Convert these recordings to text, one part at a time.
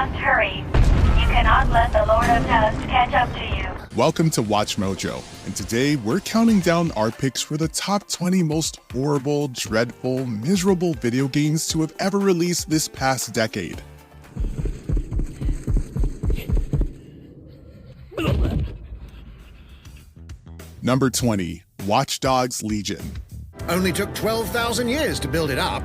must hurry. You cannot let the Lord of Dust catch up to you. Welcome to Watch Mojo, and today we're counting down our picks for the top 20 most horrible, dreadful, miserable video games to have ever released this past decade. Number 20, Watch Dogs Legion. Only took 12,000 years to build it up,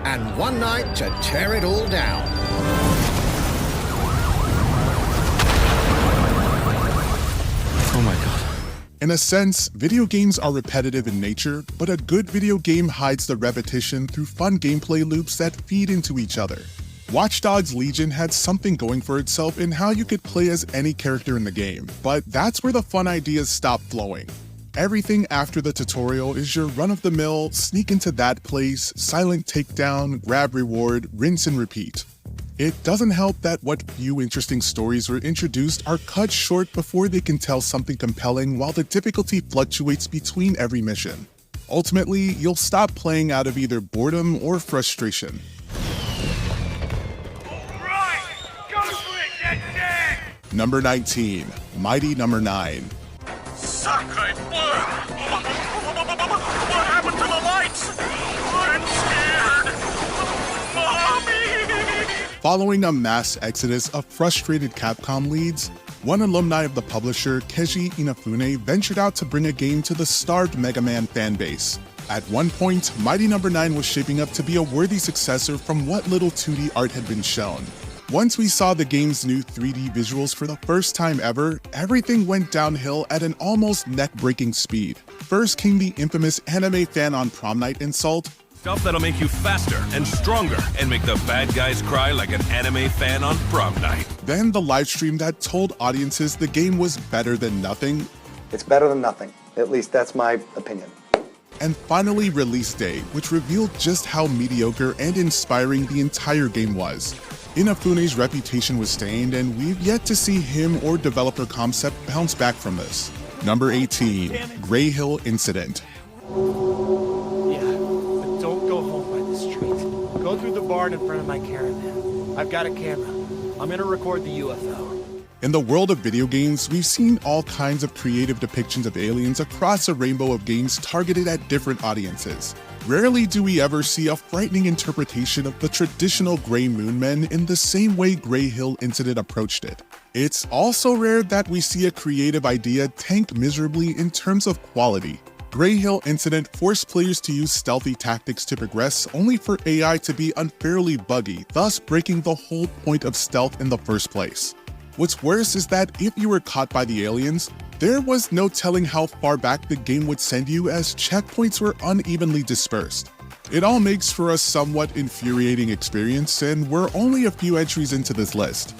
and one night to tear it all down. Oh my god. In a sense, video games are repetitive in nature, but a good video game hides the repetition through fun gameplay loops that feed into each other. Watch Dogs Legion had something going for itself in how you could play as any character in the game, but that's where the fun ideas stop flowing. Everything after the tutorial is your run-of-the-mill, sneak into that place, silent takedown, grab reward, rinse and repeat. It doesn't help that what few interesting stories were introduced are cut short before they can tell something compelling while the difficulty fluctuates between every mission. Ultimately, you'll stop playing out of either boredom or frustration. Right! Go for it, Dead! Number 19, Mighty Number 9. Sacred word! What happened to the lights? I'm scared! Mommy! Following a mass exodus of frustrated Capcom leads, one alumni of the publisher, Keiji Inafune, ventured out to bring a game to the starved Mega Man fanbase. At one point, Mighty Number 9 was shaping up to be a worthy successor from what little 2D art had been shown. Once we saw the game's new 3D visuals for the first time ever, everything went downhill at an almost neck-breaking speed. First came the infamous anime fan on prom night insult. Stuff that'll make you faster and stronger and make the bad guys cry like an anime fan on prom night. Then the livestream that told audiences the game was better than nothing. It's better than nothing. At least that's my opinion. And finally release day, which revealed just how mediocre and inspiring the entire game was. Inafune's reputation was stained, and we've yet to see him or developer Concept bounce back from this. Number 18, Grey Hill Incident. Yeah, but don't go home by the street. Go through the barn in front of my caravan. I've got a camera. I'm gonna record the UFO. In the world of video games, we've seen all kinds of creative depictions of aliens across a rainbow of games targeted at different audiences. Rarely do we ever see a frightening interpretation of the traditional Grey Moon Men in the same way Grey Hill Incident approached it. It's also rare that we see a creative idea tank miserably in terms of quality. Grey Hill Incident forced players to use stealthy tactics to progress, only for AI to be unfairly buggy, thus breaking the whole point of stealth in the first place. What's worse is that if you were caught by the aliens, there was no telling how far back the game would send you as checkpoints were unevenly dispersed. It all makes for a somewhat infuriating experience, and we're only a few entries into this list.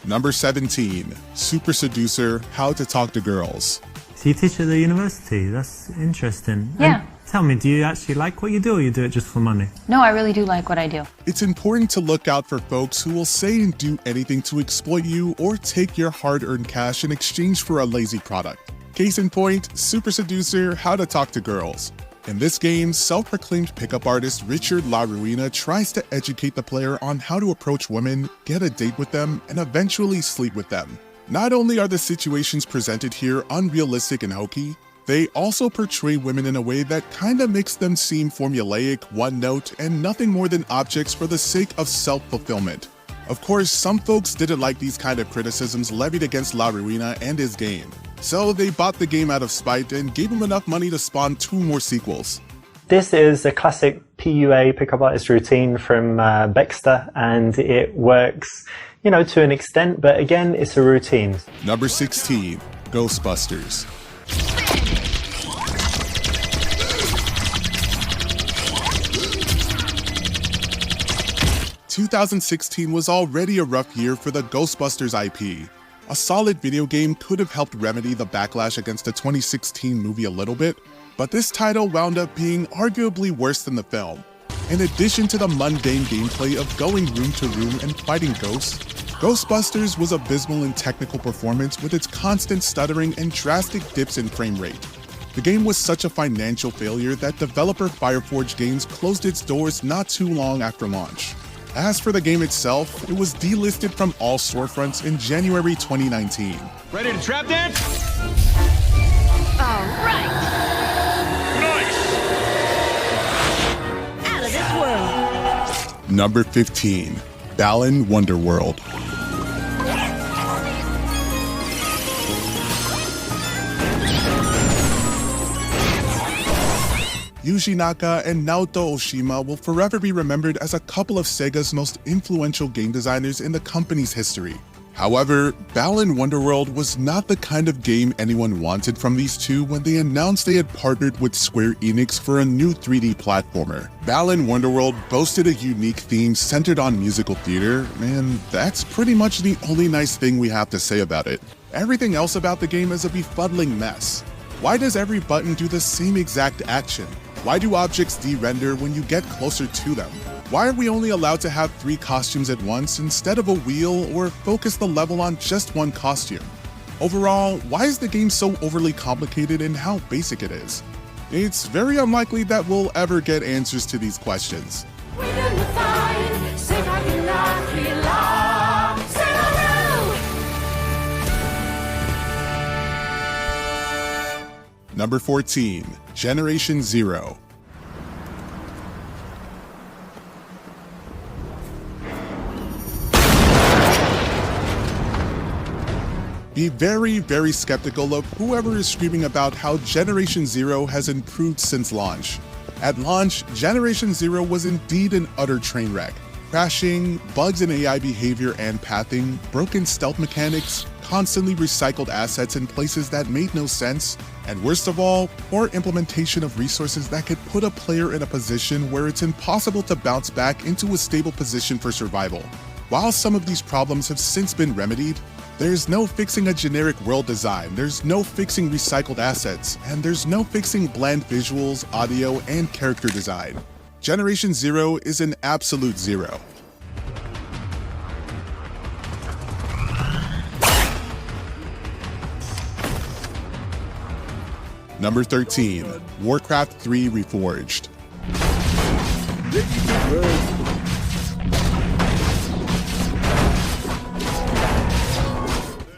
Number 17, Super Seducer, How to Talk to Girls. So you teach at the university? That's interesting. Yeah. And tell me, do you actually like what you do, or you do it just for money? No, I really do like what I do. It's important to look out for folks who will say and do anything to exploit you or take your hard-earned cash in exchange for a lazy product. Case in point, Super Seducer, How to Talk to Girls. In this game, self-proclaimed pickup artist Richard LaRuina tries to educate the player on how to approach women, get a date with them, and eventually sleep with them. Not only are the situations presented here unrealistic and hokey, they also portray women in a way that kinda makes them seem formulaic, one-note, and nothing more than objects for the sake of self-fulfillment. Of course, some folks didn't like these kind of criticisms levied against LaRuina and his game, so they bought the game out of spite and gave him enough money to spawn 2 more sequels. This is a classic PUA pickup artist routine from Baxter, and it works, you know, to an extent, but again, it's a routine. Number 16, Ghostbusters. 2016 was already a rough year for the Ghostbusters IP. A solid video game could have helped remedy the backlash against the 2016 movie a little bit, but this title wound up being arguably worse than the film. In addition to the mundane gameplay of going room to room and fighting ghosts, Ghostbusters was abysmal in technical performance with its constant stuttering and drastic dips in frame rate. The game was such a financial failure that developer Fireforge Games closed its doors not too long after launch. As for the game itself, it was delisted from all storefronts in January 2019. Ready to trap dance? All right. Nice! Out of this world. Number 15. Balan Wonderworld. Yuji Naka and Naoto Oshima will forever be remembered as a couple of Sega's most influential game designers in the company's history. However, Balan Wonderworld was not the kind of game anyone wanted from these two when they announced they had partnered with Square Enix for a new 3D platformer. Balan Wonderworld boasted a unique theme centered on musical theater, and that's pretty much the only nice thing we have to say about it. Everything else about the game is a befuddling mess. Why does every button do the same exact action? Why do objects de-render when you get closer to them? Why are we only allowed to have 3 costumes at once instead of a wheel, or focus the level on just one costume? Overall, why is the game so overly complicated and how basic it is? It's very unlikely that we'll ever get answers to these questions. Number 14. Generation Zero. Be very skeptical of whoever is screaming about how Generation Zero has improved since launch. At launch, Generation Zero was indeed an utter train wreck. Crashing, bugs in AI behavior and pathing, broken stealth mechanics, constantly recycled assets in places that made no sense, and worst of all, poor implementation of resources that could put a player in a position where it's impossible to bounce back into a stable position for survival. While some of these problems have since been remedied, there's no fixing a generic world design, there's no fixing recycled assets, and there's no fixing bland visuals, audio, and character design. Generation Zero is an absolute zero. Number 13. Warcraft 3 Reforged.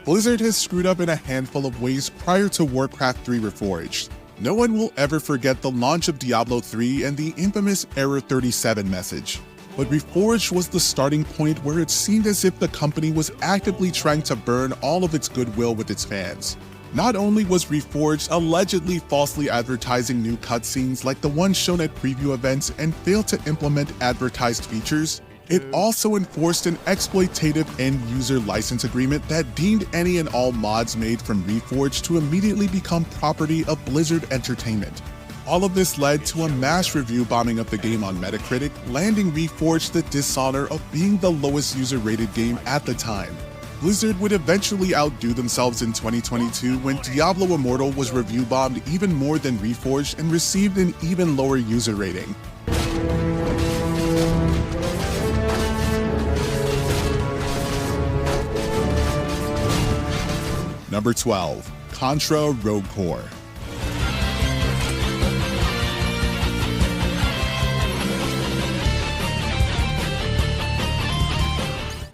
Blizzard has screwed up in a handful of ways prior to Warcraft 3 Reforged. No one will ever forget the launch of Diablo 3 and the infamous Error 37 message. But Reforged was the starting point where it seemed as if the company was actively trying to burn all of its goodwill with its fans. Not only was Reforged allegedly falsely advertising new cutscenes like the one shown at preview events and failed to implement advertised features, it also enforced an exploitative end-user license agreement that deemed any and all mods made from Reforged to immediately become property of Blizzard Entertainment. All of this led to a mass review bombing of the game on Metacritic, landing Reforged the dishonor of being the lowest user-rated game at the time. Blizzard would eventually outdo themselves in 2022 when Diablo Immortal was review bombed even more than Reforged and received an even lower user rating. Number 12. Contra Rogue Core.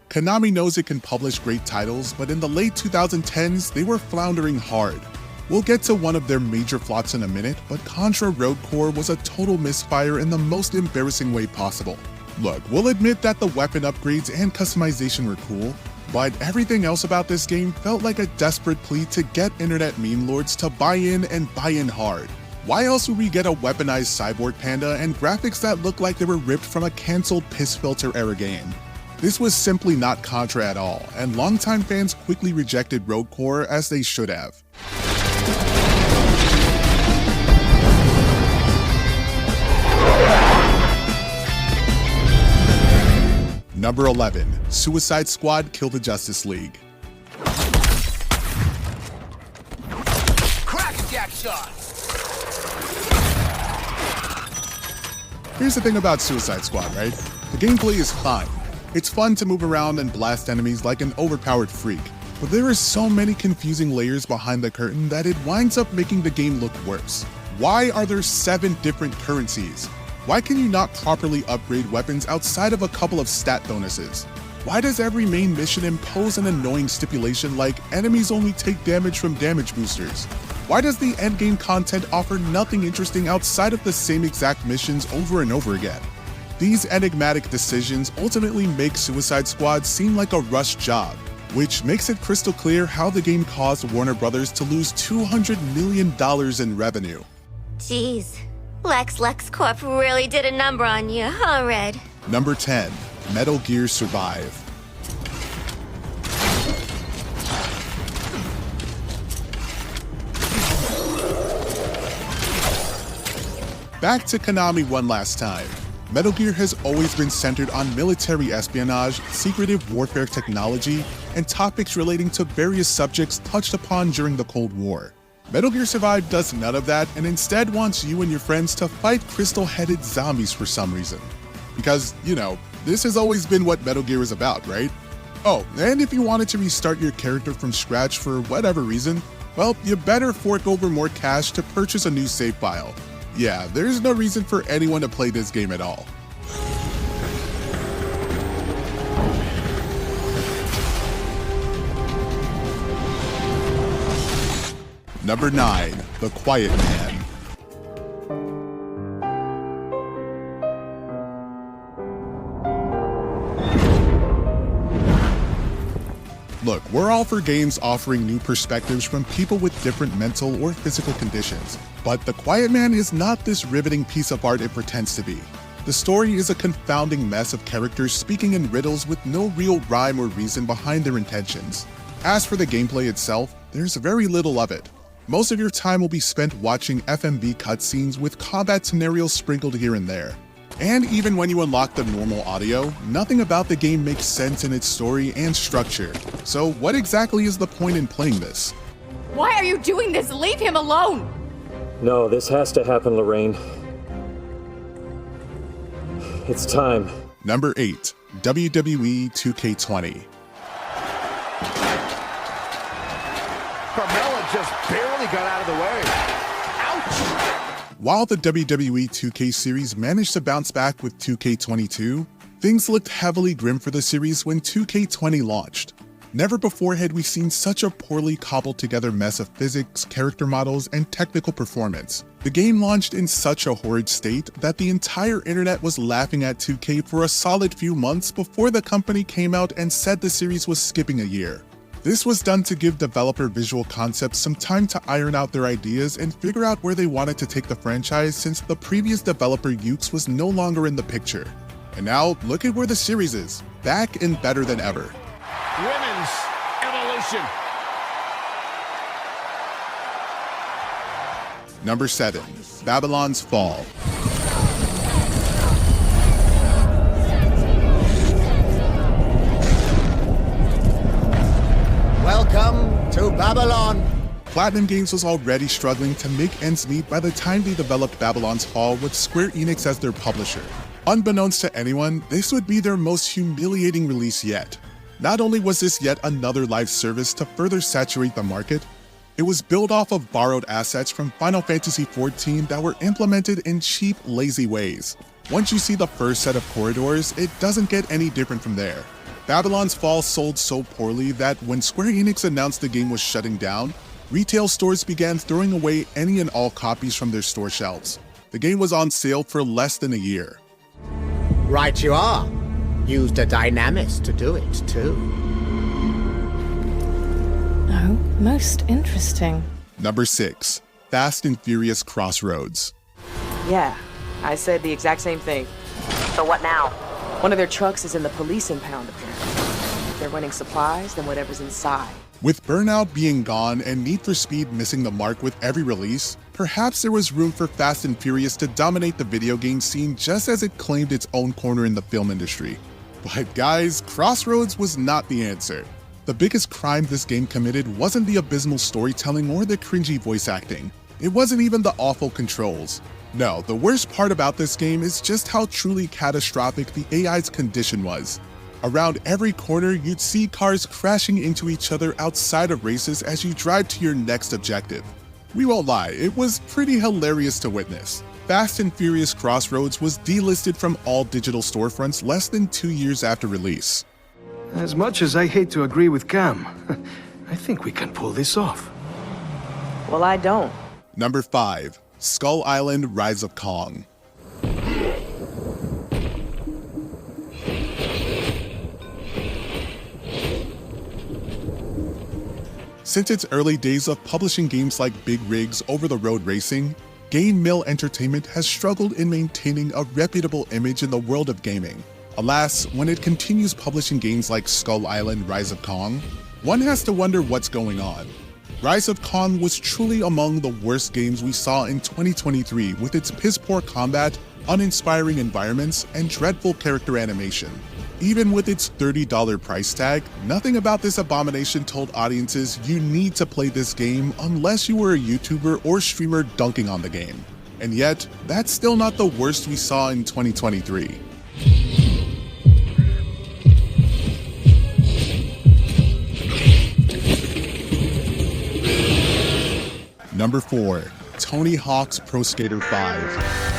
Konami knows it can publish great titles, but in the late 2010s, they were floundering hard. We'll get to one of their major flops in a minute, but Contra Rogue Core was a total misfire in the most embarrassing way possible. Look, we'll admit that the weapon upgrades and customization were cool, but everything else about this game felt like a desperate plea to get internet meme lords to buy in and buy in hard. Why else would we get a weaponized cyborg panda and graphics that look like they were ripped from a cancelled piss filter era game? This was simply not Contra at all, and longtime fans quickly rejected Rogue Core as they should have. Number 11. Suicide Squad Kill the Justice League. Crackjack shot! Here's the thing about Suicide Squad, right? The gameplay is fine. It's fun to move around and blast enemies like an overpowered freak. but there are so many confusing layers behind the curtain that it winds up making the game look worse. Why are there 7 different currencies? Why can you not properly upgrade weapons outside of a couple of stat bonuses? Why does every main mission impose an annoying stipulation like enemies only take damage from damage boosters? Why does the endgame content offer nothing interesting outside of the same exact missions over and over again? These enigmatic decisions ultimately make Suicide Squad seem like a rushed job, which makes it crystal clear how the game caused Warner Brothers to lose $200 million in revenue. Jeez, LexCorp really did a number on you, huh, Red? Number 10, Metal Gear Survive. Back to Konami one last time. Metal Gear has always been centered on military espionage, secretive warfare technology, and topics relating to various subjects touched upon during the Cold War. Metal Gear Survive does none of that and instead wants you and your friends to fight crystal-headed zombies for some reason. Because, you know, this has always been what Metal Gear is about, right? Oh, and if you wanted to restart your character from scratch for whatever reason, well, you better fork over more cash to purchase a new save file. Yeah, there's no reason for anyone to play this game at all. Number 9, The Quiet Man. Look, we're all for games offering new perspectives from people with different mental or physical conditions, but The Quiet Man is not this riveting piece of art it pretends to be. The story is a confounding mess of characters speaking in riddles with no real rhyme or reason behind their intentions. As for the gameplay itself, there's very little of it. Most of your time will be spent watching FMV cutscenes with combat scenarios sprinkled here and there. And even when you unlock the normal audio, nothing about the game makes sense in its story and structure. So what exactly is the point in playing this? Why are you doing this? Leave him alone! No, this has to happen, Lorraine. It's time. Number 8, WWE 2K20. Carmella just barely got out of the way. Ouch! While the WWE 2K series managed to bounce back with 2K22, things looked heavily grim for the series when 2K20 launched. Never before had we seen such a poorly cobbled together mess of physics, character models, and technical performance. The game launched in such a horrid state that the entire internet was laughing at 2K for a solid few months before the company came out and said the series was skipping a year. This was done to give developer Visual Concepts some time to iron out their ideas and figure out where they wanted to take the franchise since the previous developer Ukes was no longer in the picture. And now, look at where the series is, back and better than ever. Women's Evolution. Number 7, Babylon's Fall. Welcome to Babylon. Platinum Games was already struggling to make ends meet by the time they developed Babylon's Fall with Square Enix as their publisher. Unbeknownst to anyone, this would be their most humiliating release yet. Not only was this yet another live service to further saturate the market, it was built off of borrowed assets from Final Fantasy XIV that were implemented in cheap, lazy ways. Once you see the first set of corridors, it doesn't get any different from there. Babylon's Fall sold so poorly that when Square Enix announced the game was shutting down, retail stores began throwing away any and all copies from their store shelves. The game was on sale for less than a year. Right you are. Used a dynamist to do it, too. Oh, most interesting. Number 6, Fast and Furious Crossroads. Yeah, I said the exact same thing. So what now? One of their trucks is in the police impound, apparently. If they're running supplies, then whatever's inside. With Burnout being gone and Need for Speed missing the mark with every release, perhaps there was room for Fast and Furious to dominate the video game scene just as it claimed its own corner in the film industry. But guys, Crossroads was not the answer. The biggest crime this game committed wasn't the abysmal storytelling or the cringy voice acting. It wasn't even the awful controls. No, the worst part about this game is just how truly catastrophic the AI's condition was. Around every corner, you'd see cars crashing into each other outside of races as you drive to your next objective. We won't lie, it was pretty hilarious to witness. Fast and Furious Crossroads was delisted from all digital storefronts less than 2 years after release. As much as I hate to agree with Cam, I think we can pull this off. Well, I don't. Number 5. Skull Island: Rise of Kong. Since its early days of publishing games like Big Rigs over-the-road racing, Game Mill Entertainment has struggled in maintaining a reputable image in the world of gaming. Alas, when it continues publishing games like Skull Island: Rise of Kong, one has to wonder what's going on. Rise of Kong was truly among the worst games we saw in 2023 with its piss-poor combat, uninspiring environments, and dreadful character animation. Even with its $30 price tag, nothing about this abomination told audiences you need to play this game unless you were a YouTuber or streamer dunking on the game. And yet, that's still not the worst we saw in 2023. Number 4. Tony Hawk's Pro Skater 5.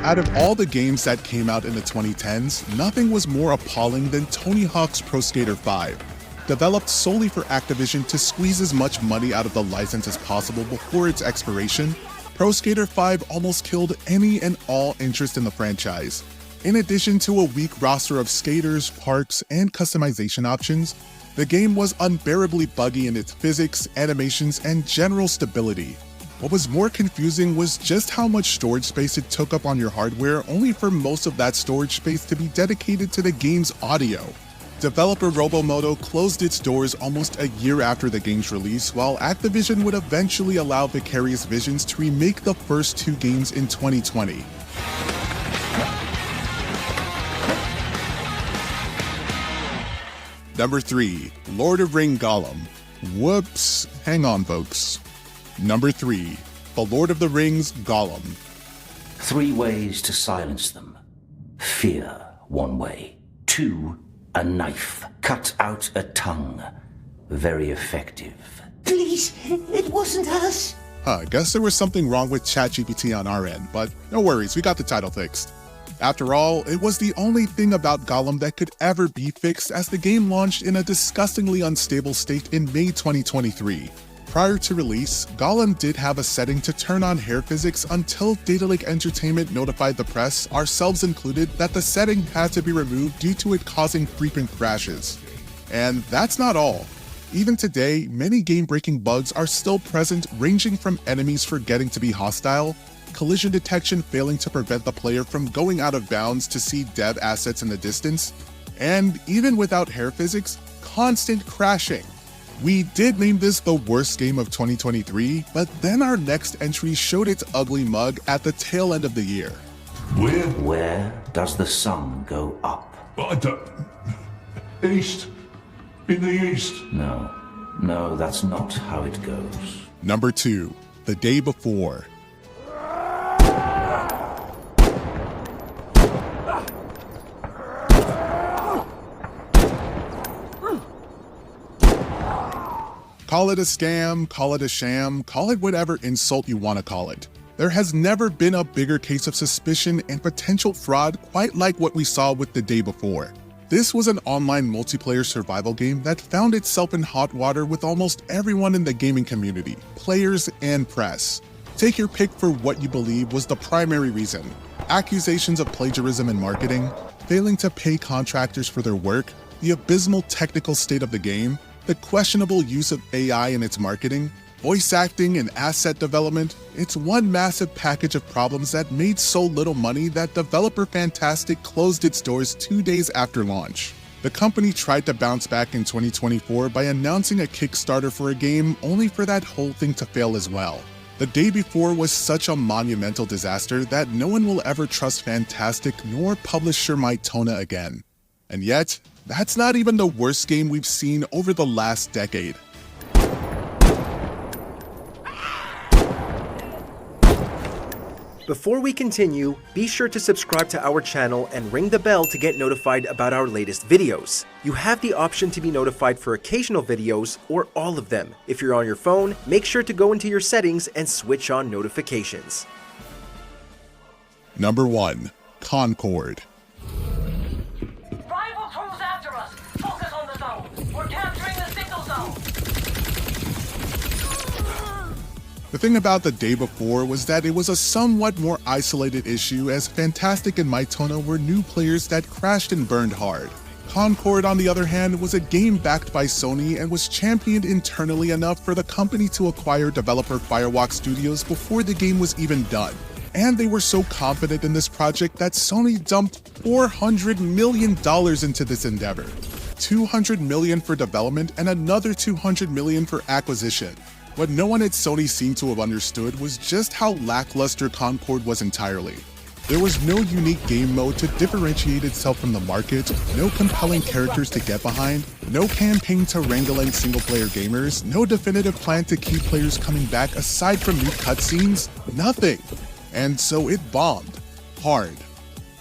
Out of all the games that came out in the 2010s, nothing was more appalling than Tony Hawk's Pro Skater 5. Developed solely for Activision to squeeze as much money out of the license as possible before its expiration, Pro Skater 5 almost killed any and all interest in the franchise. In addition to a weak roster of skaters, parks, and customization options, the game was unbearably buggy in its physics, animations, and general stability. What was more confusing was just how much storage space it took up on your hardware, only for most of that storage space to be dedicated to the game's audio. Developer Robomoto closed its doors almost a year after the game's release, while Activision would eventually allow Vicarious Visions to remake the first 2 games in 2020. Number 3. Lord of Ring Gollum. Whoops, hang on folks. Number 3. The Lord of the Rings Gollum. 3 ways to silence them. Fear, 1 way. 2, a knife. Cut out a tongue. Very effective. Please, it wasn't us. I guess there was something wrong with ChatGPT on our end, but no worries, we got the title fixed. After all, it was the only thing about Gollum that could ever be fixed, as the game launched in a disgustingly unstable state in May 2023. Prior to release, Gollum did have a setting to turn on hair physics until Data Lake Entertainment notified the press, ourselves included, that the setting had to be removed due to it causing frequent crashes. And that's not all. Even today, many game-breaking bugs are still present, ranging from enemies forgetting to be hostile, collision detection failing to prevent the player from going out of bounds to see dev assets in the distance, and even without hair physics, constant crashing. We did name this the worst game of 2023, but then our next entry showed its ugly mug at the tail end of the year. Where does the sun go up? East. In the east. No, that's not how it goes. Number 2. The Day Before. Call it a scam, call it a sham, call it whatever insult you want to call it. There has never been a bigger case of suspicion and potential fraud quite like what we saw with The Day Before. This was an online multiplayer survival game that found itself in hot water with almost everyone in the gaming community, players and press. Take your pick for what you believe was the primary reason. Accusations of plagiarism and marketing, failing to pay contractors for their work, the abysmal technical state of the game, the questionable use of AI in its marketing, voice acting and asset development. It's one massive package of problems that made so little money that developer Fantastic closed its doors 2 days after launch. The company tried to bounce back in 2024 by announcing a Kickstarter for a game, only for that whole thing to fail as well. The Day Before was such a monumental disaster that no one will ever trust Fantastic nor publisher Mytona again. And yet, that's not even the worst game we've seen over the last decade. Before we continue, be sure to subscribe to our channel and ring the bell to get notified about our latest videos. You have the option to be notified for occasional videos or all of them. If you're on your phone, make sure to go into your settings and switch on notifications. Number 1. Concord. Rival crews after us. Focus on the zone. We're capturing the signal zone. The thing about the day before was that it was a somewhat more isolated issue, as Fantastic and Mytona were new players that crashed and burned hard. Concord, on the other hand, was a game backed by Sony and was championed internally enough for the company to acquire developer Firewalk Studios before the game was even done. And they were so confident in this project that Sony dumped $400 million into this endeavor. $200 million for development and another $200 million for acquisition. What no one at Sony seemed to have understood was just how lackluster Concord was entirely. There was no unique game mode to differentiate itself from the market, no compelling characters to get behind, no campaign to wrangling single-player gamers, no definitive plan to keep players coming back aside from new cutscenes, nothing. And so it bombed. Hard.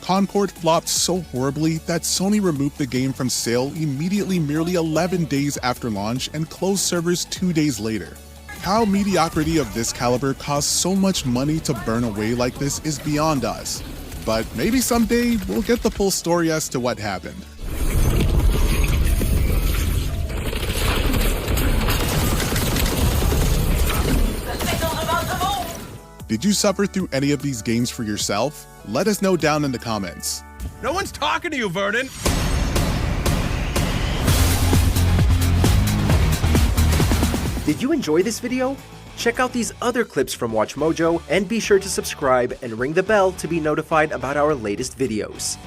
Concord flopped so horribly that Sony removed the game from sale immediately, merely 11 days after launch, and closed servers 2 days later. How mediocrity of this caliber costs so much money to burn away like this is beyond us. But maybe someday we'll get the full story as to what happened. Did you suffer through any of these games for yourself? Let us know down in the comments. No one's talking to you, Vernon. Did you enjoy this video? Check out these other clips from WatchMojo and be sure to subscribe and ring the bell to be notified about our latest videos.